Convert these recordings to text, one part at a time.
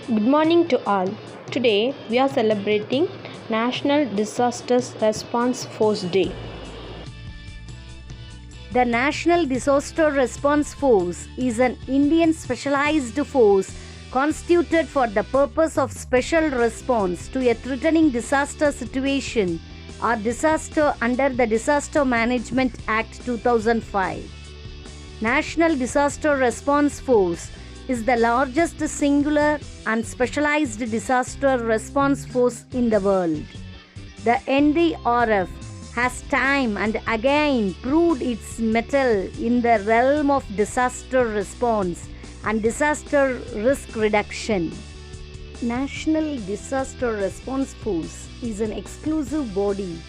Good morning to all. Today we are celebrating National Disaster Response Force Day. The National Disaster Response Force is an Indian specialized force constituted for the purpose of special response to a threatening disaster situation or disaster under the Disaster Management Act 2005. National Disaster Response Force is the largest singular and specialized disaster response force in the world. The NDRF has time and again proved its mettle in the realm of disaster response and disaster risk reduction. National Disaster Response Force is an exclusive body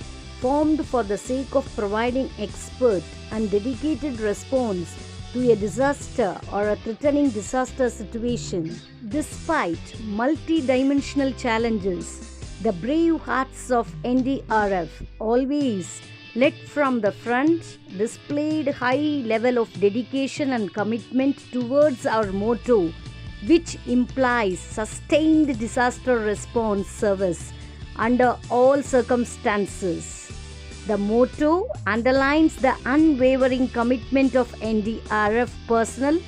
formed for the sake of providing expert and dedicated response to a disaster or a threatening disaster situation. Despite multi-dimensional challenges, the brave hearts of NDRF always led from the front, displayed high level of dedication and commitment towards our motto, which implies sustained disaster response service under all circumstances. The motto underlines the unwavering commitment of NDRF personnel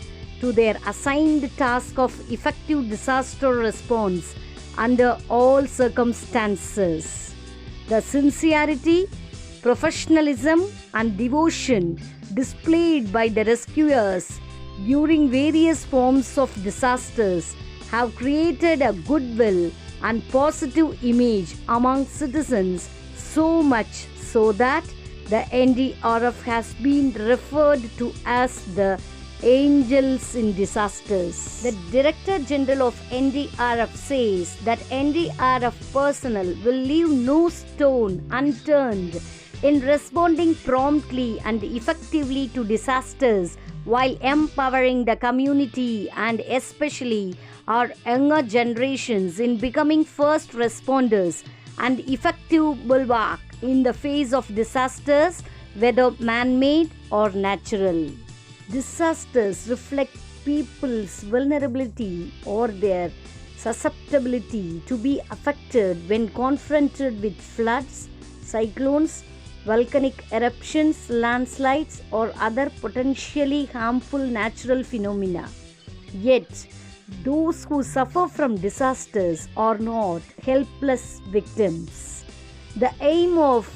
to their assigned task of effective disaster response under all circumstances. The sincerity, professionalism, and devotion displayed by the rescuers during various forms of disasters have created a goodwill and positive image among citizens, so much so that the NDRF has been referred to as the angels in disasters. The Director General of NDRF says that NDRF personnel will leave no stone unturned in responding promptly and effectively to disasters while empowering the community and especially our younger generations in becoming first responders and effective bulwark in the face of disasters, whether man-made or natural. Disasters reflect people's vulnerability or their susceptibility to be affected when confronted with floods, cyclones, volcanic eruptions, landslides, or other potentially harmful natural phenomena. Yet, those who suffer from disasters are not helpless victims. The aim of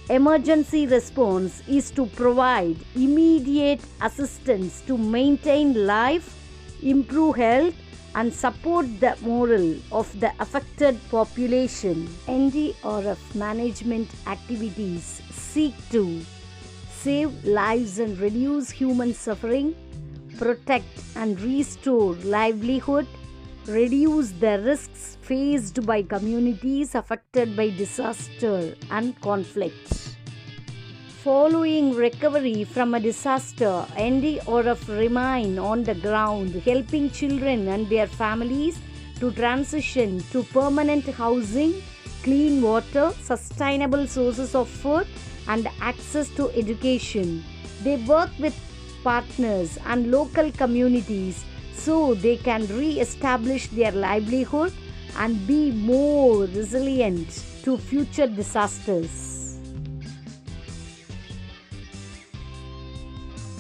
emergency response is to provide immediate assistance to maintain life, improve health, and support the morale of the affected population. NDRF management activities seek to save lives and reduce human suffering, protect and restore livelihood, reduce the risks faced by communities affected by disaster and conflict. Following recovery from a disaster, NDRF remain on the ground helping children and their families to transition to permanent housing, clean water, sustainable sources of food, and access to education. They work with partners and local communities so they can re-establish their livelihood and be more resilient to future disasters.